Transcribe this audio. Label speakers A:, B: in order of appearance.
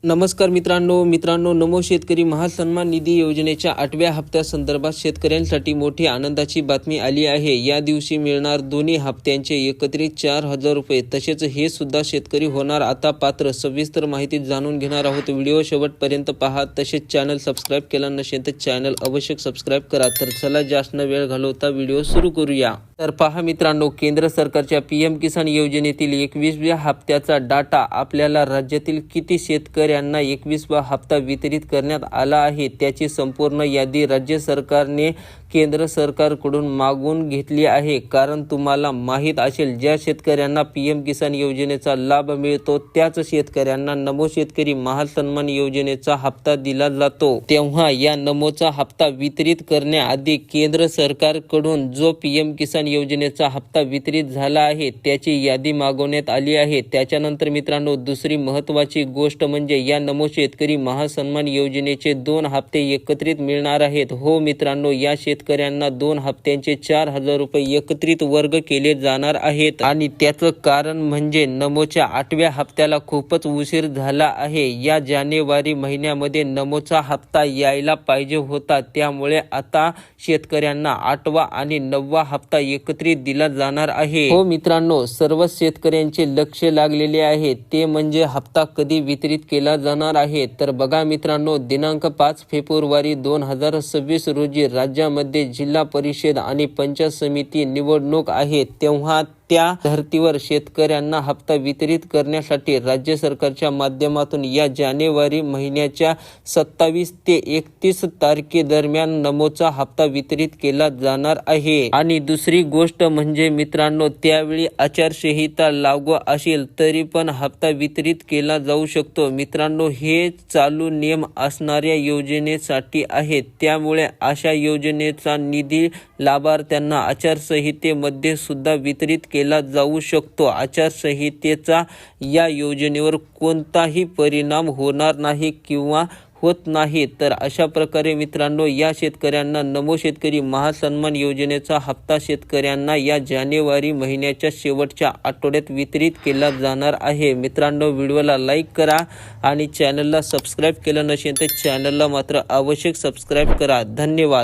A: नमस्कार मित्रांनो नमो शेतकरी महासन्मान निधी योजनेच्या 8व्या हप्त्यासंदर्भात शेतकऱ्यांसाठी मोठी आनंदाची बातमी आली आहे। या दिवशी मिळणार दोन्ही हप्त्यांचे एकत्रित 4,000 रुपये। तसेच हे सुद्धा शेतकरी होणार आता पात्र। सविस्तर माहिती जाणून घेणार आहोत। व्हिडिओ शेवटपर्यंत पहा। तसेच चॅनल सबस्क्राइब केला नसेल तर चॅनल अवश्य सबस्क्राइब करा। तर चला जास्त न वेळ घालवता व्हिडिओ सुरू करूया। तर पहा मित्रांनो, केंद्र सरकारच्या पीएम किसान योजनेतील 21व्या हप्त्याचा डाटा आपल्याला राज्यातील किती शेतकऱ्यांना 21वा हप्ता वितरित करण्यात आला आहे त्याची संपूर्ण यादी राज्य सरकारने केंद्र सरकारकडून मागून घेतली आहे। कारण तुम्हाला माहीत असेल, ज्या शेतकऱ्यांना पीएम किसान योजनेचा लाभ मिळतो त्याच शेतकऱ्यांना नमो शेतकरी महासन्मान योजनेचा हप्ता दिला जातो। तेव्हा या नमोचा हप्ता वितरित करण्याआधी केंद्र सरकारकडून जो पीएम किसान योजनेचा हप्ता वितरित झाला आहे त्याची यादी मागवण्यात आली आहे। त्याच्यानंतर मित्रांनो, दुसरी महत्त्वाची गोष्ट म्हणजे या नमो शेतकरी महासन्मान योजनेचे 2 हप्ते एकत्रित मिळणार आहेत। हो मित्रांनो, या शेतकऱ्यांना 2 हप्त्यांचे 4,000 रुपये एकत्रित वर्ग केले जाणार आहेत। आणि त्याचं कारण म्हणजे नमोच्या 8व्या हप्त्याला खूपच उशीर झाला आहे। या जानेवारी महिन्यामध्ये नमोचा हप्ता यायला पाहिजे होता, त्यामुळे आता शेतकऱ्यांना 8वा आणि 9वा हप्ता एकत्रित दिला जाणार आहे। हो मित्रांनो, सर्व शेतकऱ्यांचे लक्ष लागलेले आहे, ते म्हणजे हप्ता कधी वितरित केला जाणार आहे। तर बघा मित्रांनो, दिनांक 5 फेब्रुवारी 2026 रोजी राज्यामध्ये जिल्हा परिषद आणि पंचायत समिती निवडणूक आहे। तेव्हा त्या धर्तीवर शेतकऱ्यांना हप्ता वितरित करण्यासाठी राज्य सरकारच्या माध्यमातून या जानेवारी महिन्याच्या 27 ते 31 तारखेदरम्यान नमोचा हप्ता वितरित केला जाणार आहे। आणि दुसरी गोष्ट म्हणजे मित्रांनो, त्यावेळी आचारसंहिता लागू असेल तरी पण हप्ता वितरित केला जाऊ शकतो। मित्रांनो, हे चालू नियम असणाऱ्या योजनेसाठी आहेत, त्यामुळे अशा योजनेचा निधी लाभार्थ्यांना आचारसंहितेमध्ये सुद्धा वितरित केला जाऊ शकतो। आचारसंहितेचा या योजनेवर कोणताही परिणाम होणार नाही किंवा होत नाही। तर अशा प्रकारे मित्रांनो, या शेतकऱ्यांना नमो शेतकरी महासन्मान योजनेचा हप्ता शेतकऱ्यांना या जानेवारी महिन्याच्या शेवटच्या आठवड्यात वितरित केला जाणार आहे। मित्रांनो, व्हिडिओला लाईक करा आणि चॅनलला सबस्क्राइब केलं नसेल तर चॅनलला मात्र आवश्यक सबस्क्राइब करा। धन्यवाद।